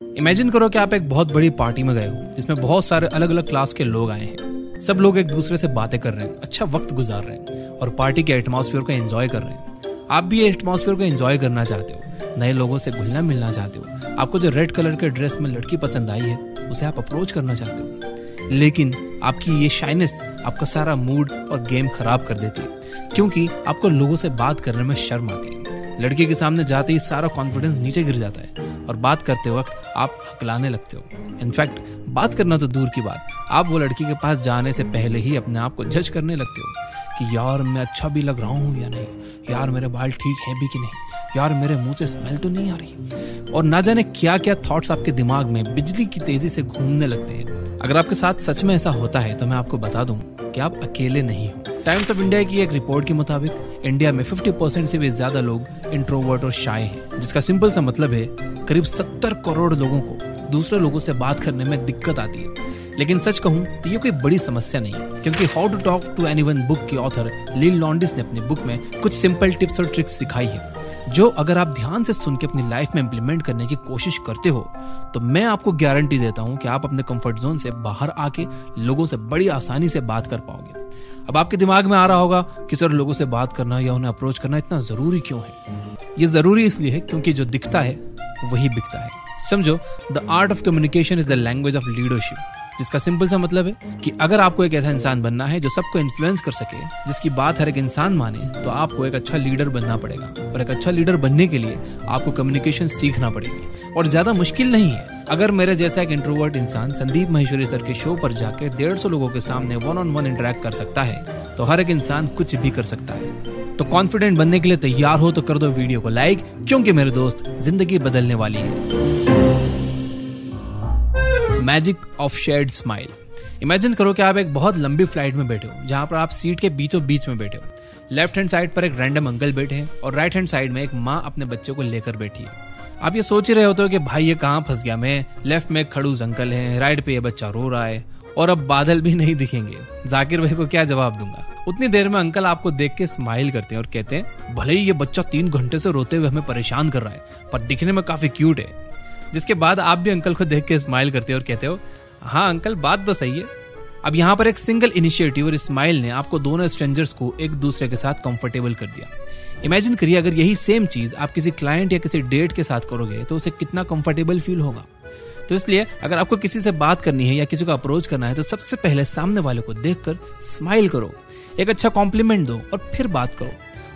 Imagine करो कि आप एक बहुत बड़ी पार्टी में गए हो जिसमें बहुत सारे अलग अलग क्लास के लोग आए हैं। सब लोग एक दूसरे से बातें कर रहे हैं, अच्छा वक्त गुजार रहे हैं और पार्टी के एटमॉस्फेयर को एंजॉय कर रहे हैं। आप भी ये एटमॉस्फेयर को एंजॉय करना चाहते हो, नए लोगों से घुलना मिलना चाहते हो। आपको जो रेड कलर के ड्रेस में लड़की पसंद आई है उसे आप अप्रोच करना चाहते हो, लेकिन आपकी ये शाइनेस आपका सारा मूड और गेम खराब कर देती है, क्योंकि आपको लोगों से बात करने में शर्म आती है। लड़की के सामने जाते ही सारा कॉन्फिडेंस नीचे गिर जाता है और बात करते वक्त आप हकलाने लगते हो। इनफैक्ट बात करना तो दूर की बात, आप वो लड़की के पास जाने से पहले ही अपने आप को जज करने लगते हो कि यार मैं अच्छा भी लग रहा हूँ या नहीं, यार मेरे बाल ठीक हैं भी कि नहीं, यार मेरे मुंह से स्मेल तो नहीं आ रही। और ना जाने क्या क्या थॉट्स आपके दिमाग में बिजली की तेजी से घूमने लगते हैं। अगर आपके साथ सच में ऐसा होता है तो मैं आपको बता दूं कि आप अकेले नहीं हो। टाइम्स ऑफ इंडिया की एक रिपोर्ट के मुताबिक इंडिया में 50% से भी ज्यादा लोग इंट्रोवर्ट और शाय हैं, जिसका सिंपल सा मतलब है करीब 70 करोड़ लोगों को दूसरे लोगों से बात करने में दिक्कत आती है। लेकिन सच कहूं तो ये कोई बड़ी समस्या नहीं है, क्योंकि how to talk to anyone book के ऑथर लील लॉन्डिस ने अपनी बुक में कुछ सिंपल टिप्स और ट्रिक्स सिखाई है, जो अगर आप ध्यान से सुन के अपनी लाइफ में इंप्लीमेंट करने की कोशिश करते हो तो मैं आपको गारंटी देता हूं कि आप अपने कंफर्ट जोन से बाहर आके लोगों से बड़ी आसानी से बात कर पाओगे। अब आपके दिमाग में आ रहा होगा कि सर लोगों से बात करना या उन्हें अप्रोच करना इतना जरूरी क्यों है? ये जरूरी इसलिए है क्योंकि जो दिखता है वही बिकता है। समझो, the art of communication is the language of leadership, जिसका सिंपल सा मतलब है कि अगर आपको एक ऐसा इंसान बनना है जो सबको इन्फ्लुएंस कर सके, जिसकी बात हर एक इंसान माने, तो आपको एक अच्छा लीडर बनना पड़ेगा। और एक अच्छा लीडर बनने के लिए आपको कम्युनिकेशन सीखना पड़ेगी, और ज्यादा मुश्किल नहीं है। अगर मेरे जैसा एक इंट्रोवर्ट इंसान संदीप माहेश्वरी सर के शो पर जाकर 150 लोगों के सामने 1-on-1 इंटरेक्ट कर सकता है, तो हर एक इंसान कुछ भी कर सकता है। तो कॉन्फिडेंट बनने के लिए तैयार हो तो कर दो वीडियो को लाइक, क्योंकि मेरे दोस्त जिंदगी बदलने वाली है। Magic of shared smile. Imagine करो कि आप एक बहुत लंबी फ्लाइट में बैठे हो, जहां पर आप सीट के बीचों बीच में बैठे हो। लेफ्ट हैंड साइड पर एक रैंडम अंकल बैठे हैं और राइट हैंड साइड में एक माँ अपने बच्चे को लेकर बैठी है। आप ये सोच ही रहे होते हो कि भाई ये कहाँ फंस गया मैं, लेफ्ट में एक खड़ूस अंकल है, राइट पे ये बच्चा रो रहा है और अब बादल भी नहीं दिखेंगे, जाकिर भाई को क्या जवाब दूंगा। उतनी देर में अंकल आपको देख के स्माइल करते हैं और कहते हैं भले ही ये बच्चा 3 घंटे से रोते हुए हमें परेशान कर रहा है, पर दिखने में काफी क्यूट है। जिसके बाद आप भी अंकल को देख के स्माइल करते हो और कहते हो हाँ अंकल बात तो सही है। अब यहाँ पर एक सिंगल इनिशिएटिव और स्माइल ने आपको दोनों स्ट्रेंजर्स को एक दूसरे के साथ कंफर्टेबल कर दिया। इमेजिन करिए अगर यही सेम चीज आप किसी क्लाइंट या किसी डेट के साथ करोगे तो उसे कितना कंफर्टेबल फील होगा। तो इसलिए अगर आपको किसी से बात करनी है या किसी को अप्रोच करना है तो सबसे पहले सामने वाले को देखकर स्माइल करो, एक अच्छा कॉम्प्लीमेंट दो और फिर बात करो।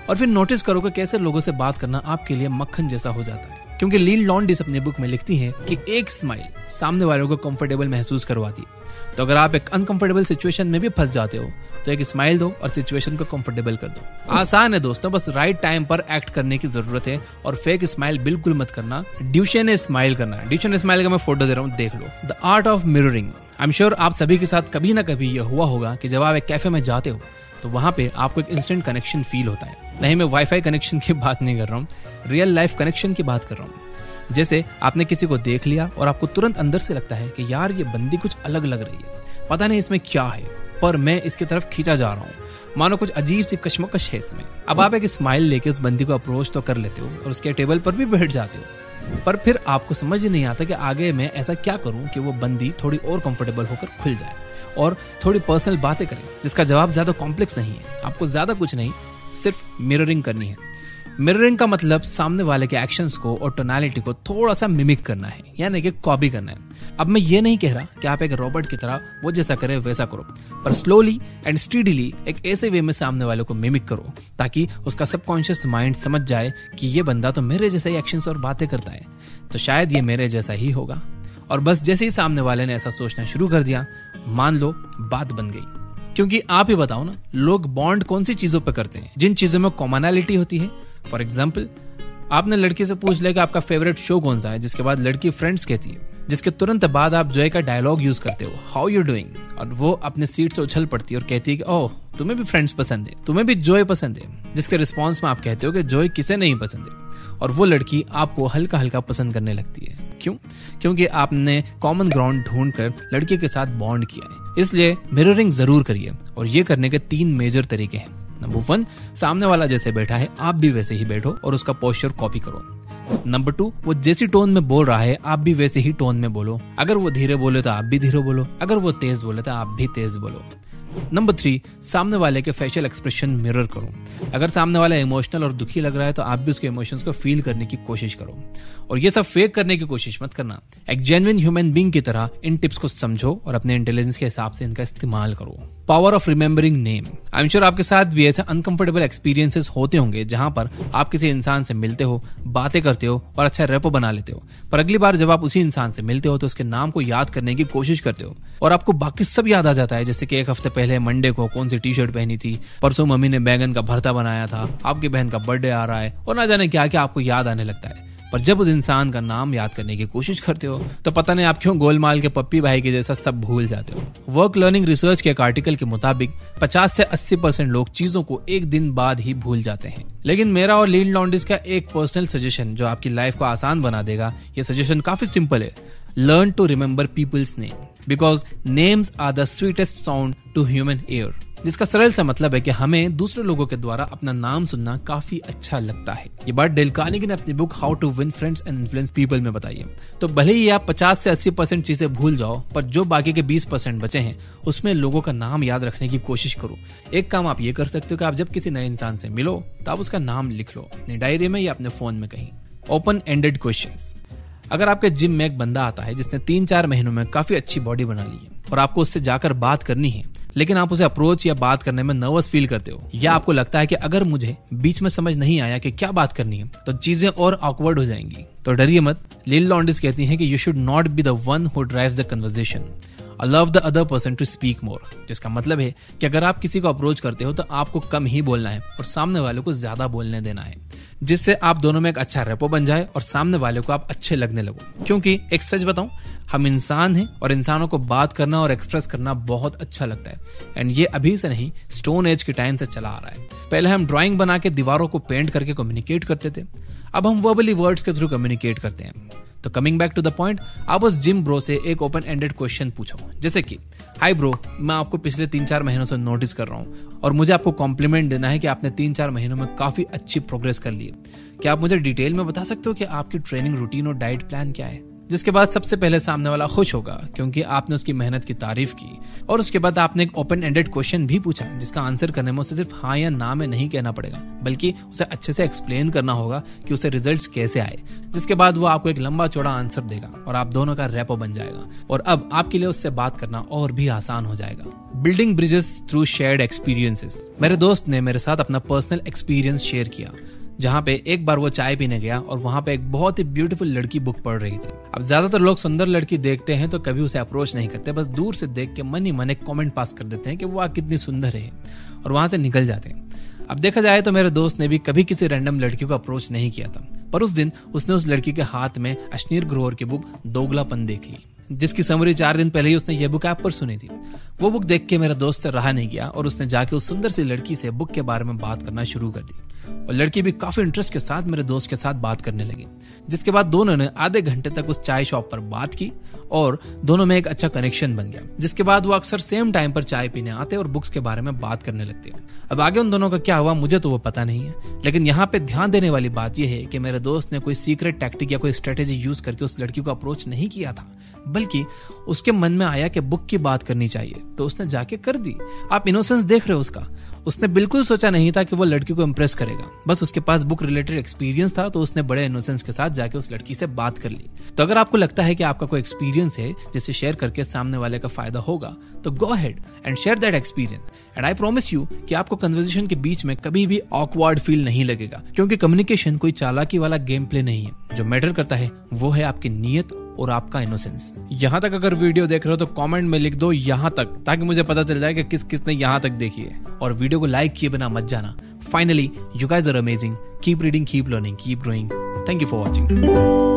और फिर नोटिस करो कि कैसे लोगों से बात करना आपके लिए मक्खन जैसा हो जाता है, क्योंकि लील लॉन्डिस अपनी बुक में लिखती है कि एक स्माइल सामने वालों को कंफर्टेबल महसूस करवाती है। तो अगर आप एक अनकंफर्टेबल सिचुएशन में भी फंस जाते हो तो एक स्माइल दो और सिचुएशन को कंफर्टेबल कर दो। आसान है दोस्तों, बस राइट टाइम पर एक्ट करने की जरूरत है और फेक स्माइल बिल्कुल मत करना, ड्यूशेन स्माइल करना है। ड्यूशेन स्माइल का मैं फोटो दे रहा हूँ, देख लो। The art of mirroring. I am sure आप सभी के साथ कभी ना कभी ये हुआ होगा कि जब आप एक कैफे में जाते हो तो वहां पे आपको एक इंस्टेंट कनेक्शन फील होता है। नहीं, मैं वाईफाई कनेक्शन की बात नहीं कर रहा हूँ, रियल लाइफ कनेक्शन की बात कर रहा हूँ। जैसे आपने किसी को देख लिया और आपको तुरंत अंदर से लगता है कि यार ये बंदी कुछ अलग लग रही है, पता नहीं इसमें क्या है, पर मैं इसकी तरफ खींचा जा रहा हूँ, मानो कुछ अजीब सी कश्मकश है इसमें। अब आप एक स्माइल लेके उस बंदी को अप्रोच तो कर लेते हो और उसके टेबल पर भी बैठ जाते हो, पर फिर आपको समझ ही नहीं आता कि आगे मैं ऐसा क्या करूं कि वो बंदी थोड़ी और कंफर्टेबल होकर खुल जाए और थोड़ी पर्सनल बातें करें, जिसका जवाब ज्यादा कॉम्प्लेक्स नहीं है। आपको ज्यादा कुछ नहीं, सिर्फ मिररिंग करनी है। मिररिंग का मतलब सामने वाले के एक्शंस को और टोनालिटी को थोड़ा सा मिमिक करना है, यानी कि कॉपी करना है। अब मैं ये नहीं कह रहा कि आप एक रोबोट की तरह वो जैसा करे वैसा करो, पर स्लोली एंड स्टीडीली एक ऐसे वे में सामने वाले को मिमिक करो ताकि उसका सबकॉन्शियस माइंड समझ जाए कि ये बंदा तो मेरे जैसा ही एक्शंस और बातें करता है, तो शायद ये मेरे जैसा ही होगा। और बस जैसे ही सामने वाले ने ऐसा सोचना शुरू कर दिया, मान लो बात बन गई। क्योंकि आप ही बताओ ना, लोग बॉन्ड कौन सी चीजों पे करते हैं? जिन चीजों में कॉमनैलिटी होती है। फॉर एग्जाम्पल, आपने लड़की से पूछ लिया कि आपका फेवरेट शो कौन सा है, जिसके बाद लड़की फ्रेंड्स कहती है, जिसके तुरंत बाद आप जॉय का डायलॉग यूज करते हो, हाउ यू डूइंग, और वो अपने सीट से उछल पड़ती है और कहती है कि ओह तुम्हें भी फ्रेंड्स पसंद है, तुम्हें भी जॉय पसंद है, जिसके रिस्पॉन्स में आप कहते हो कि जॉय किसे नहीं पसंद है, और वो लड़की आपको हल्का हल्का पसंद करने लगती है। क्यों? क्योंकि आपने कॉमन ग्राउंड ढूंढकर लड़की के साथ बॉन्ड किया है। इसलिए मिररिंग जरूर करिए, और ये करने के 3 मेजर तरीके हैं। नंबर 1, सामने वाला जैसे बैठा है आप भी वैसे ही बैठो और उसका पोस्चर कॉपी करो। नंबर 2, वो जैसी टोन में बोल रहा है आप भी वैसे ही टोन में बोलो। अगर वो धीरे बोले तो आप भी धीरे बोलो, अगर वो तेज बोले तो आप भी तेज बोलो। नंबर 3, सामने वाले के फेशियल एक्सप्रेशन मिरर करो। अगर सामने वाला इमोशनल और दुखी लग रहा है तो आप भी उसके इमोशंस को फील करने की कोशिश करो, और ये सब फेक करने की कोशिश मत करना। एक जेन्युइन ह्यूमन बीइंग की तरह इन टिप्स को समझो और अपने इंटेलिजेंस के हिसाब से इनका इस्तेमाल करो। Power of remembering name. I am sure आपके साथ भी ऐसे अनकंफर्टेबल एक्सपीरियंसेस होते होंगे जहां पर आप किसी इंसान से मिलते हो, बातें करते हो और अच्छा रेपो बना लेते हो, पर अगली बार जब आप उसी इंसान से मिलते हो तो उसके नाम को याद करने की कोशिश करते हो और आपको बाकी सब याद आ जाता है, जैसे कि एक हफ्ते पहले मंडे को कौन सी टी शर्ट पहनी थी, परसों मम्मी ने बैगन का भरता बनाया था, आपकी बहन का बर्थडे आ रहा है और ना जाने क्या क्या आपको याद आने लगता है। पर जब उस इंसान का नाम याद करने की कोशिश करते हो तो पता नहीं आप क्यों गोलमाल के पप्पी भाई के जैसा सब भूल जाते हो। वर्क लर्निंग रिसर्च के एक आर्टिकल के मुताबिक 50 से 80% लोग चीजों को एक दिन बाद ही भूल जाते हैं। लेकिन मेरा और लीन लॉन्डिस का एक पर्सनल सजेशन जो आपकी लाइफ को आसान बना देगा, ये सजेशन काफी सिंपल है। Learn to remember people's name because names are the sweetest sound to human ear. जिसका सरल सा मतलब है कि हमें दूसरे लोगों के द्वारा अपना नाम सुनना काफी अच्छा लगता है। ये बात डेल कार्नेगी ने अपनी book how to win friends and influence people में बताई है। तो भले ही आप 50 से 80% चीजें भूल जाओ, पर जो बाकी के 20% बचे हैं उसमें लोगों का नाम याद रखने की कोशिश करो। एक काम आप ये कर सकते हो कि आप जब किसी नए इंसान से मिलो तो आप उसका नाम लिख लो अपनी डायरी में या अपने फोन में कहीं। Open ended questions. अगर आपके जिम में एक बंदा आता है जिसने 3-4 महीनों में काफी अच्छी बॉडी बना ली है और आपको उससे जाकर बात करनी है, लेकिन आप उसे अप्रोच या बात करने में नर्वस फील करते हो, या आपको लगता है कि अगर मुझे बीच में समझ नहीं आया कि क्या बात करनी है तो चीजें और ऑकवर्ड हो जाएंगी, तो डरिए मत। लीन लॉन्डिस कहती हैं कि you should not be the one who drives the conversation, allow the other person to speak more। जिसका मतलब है कि अगर आप किसी को अप्रोच करते हो तो आपको कम ही बोलना है और सामने वाले को ज्यादा बोलने देना है, जिससे आप दोनों में एक अच्छा रेपो बन जाए और सामने वाले को आप अच्छे लगने लगो। क्योंकि एक सच बताऊं, हम इंसान हैं और इंसानों को बात करना और एक्सप्रेस करना बहुत अच्छा लगता है। एंड ये अभी से नहीं, स्टोन एज के टाइम से चला आ रहा है। पहले हम ड्राइंग बना के दीवारों को पेंट करके कम्युनिकेट करते थे, अब हम वर्बली वर्ड्स के थ्रू कम्युनिकेट करते हैं। तो coming back to the point, आप उस जिम ब्रो से एक ओपन एंडेड क्वेश्चन पूछो, जैसे कि हाय ब्रो, मैं आपको पिछले 3-4 महीनों से नोटिस कर रहा हूँ और मुझे आपको कॉम्प्लीमेंट देना है कि आपने 3-4 महीनों में काफी अच्छी प्रोग्रेस कर ली है। क्या आप मुझे डिटेल में बता सकते हो कि आपकी ट्रेनिंग रूटीन और डाइट प्लान क्या है? जिसके बाद सबसे पहले सामने वाला खुश होगा क्योंकि आपने उसकी मेहनत की तारीफ की, और उसके बाद आपने एक ओपन एंडेड क्वेश्चन भी पूछा जिसका आंसर करने में उसे सिर्फ हाँ या ना में नहीं कहना पड़ेगा, बल्कि उसे अच्छे से एक्सप्लेन करना होगा कि उसे रिजल्ट्स कैसे आए। जिसके बाद वो आपको एक लंबा चौड़ा आंसर देगा और आप दोनों का रेपो बन जाएगा और अब आपके लिए उससे बात करना और भी आसान हो जाएगा। Building bridges through shared experiences. मेरे दोस्त ने मेरे साथ अपना पर्सनल एक्सपीरियंस शेयर किया, जहाँ पे एक बार वो चाय पीने गया और वहां पे एक बहुत ही ब्यूटीफुल लड़की बुक पढ़ रही थी। अब ज्यादातर लोग सुंदर लड़की देखते हैं तो कभी उसे अप्रोच नहीं करते, बस दूर से देख के मन ही मन एक कमेंट पास कर देते हैं कि वो कितनी सुंदर है और वहां से निकल जाते हैं। अब देखा जाए तो मेरे दोस्त ने भी कभी किसी रैंडम लड़की को अप्रोच नहीं किया था, पर उस दिन उसने उस लड़की के हाथ में अश्नीर ग्रोवर की बुक दोगलापन देख ली, जिसकी समरी 4 दिन पहले ही उसने ये बुक ऐप पर सुनी थी। वो बुक देख के मेरा दोस्त से रहा नहीं गया और उसने जाके उस सुंदर सी लड़की से बुक के बारे में बात करना शुरू कर दी और लड़की भी काफी इंटरेस्ट के साथ मेरे दोस्त के साथ बात करने लगी। जिसके बाद दोनों ने आधे घंटे तक उस चाय शॉप पर बात की और दोनों में एक अच्छा कनेक्शन बन गया। जिसके बाद वो अक्सर सेम टाइम पर चाय पीने आते और बुक्स के बारे में बात करने लगते। अब आगे उन दोनों का क्या हुआ मुझे तो वो पता नहीं है, लेकिन यहाँ पे ध्यान देने वाली बात यह है कि मेरे दोस्त ने कोई सीक्रेट टैक्टिक या कोई स्ट्रेटेजी यूज करके उस लड़की को अप्रोच नहीं किया था, बल्कि उसके मन में आया कि बुक की बात करनी चाहिए तो उसने जाके कर दी। आप इनोसेंस देख रहे हो उसका। उसने बिल्कुल सोचा नहीं था कि वो लड़की को इम्प्रेस करेगा, बस उसके पास बुक रिलेटेड एक्सपीरियंस था तो उसने बड़े इनोसेंस के साथ जाके उस लड़की से बात कर ली। तो अगर आपको लगता है कि आपका कोई एक्सपीरियंस है जिसे शेयर करके सामने वाले का फायदा होगा तो go ahead and share that experience and I promise you कि आपको कन्वर्सेशन के बीच में कभी भी ऑकवर्ड फील नहीं लगेगा, क्योंकि कम्युनिकेशन कोई चालाकी वाला गेम प्ले नहीं है। जो मैटर करता है वो है आपकी नीयत और आपका इनोसेंस। यहाँ तक अगर वीडियो देख रहे हो तो कमेंट में लिख दो यहाँ तक, ताकि मुझे पता चल जाए कि किस किसने यहाँ तक देखी है। और वीडियो को लाइक किए बिना मत जाना। Finally, you guys are amazing. Keep reading, keep learning, keep growing. Thank you for watching.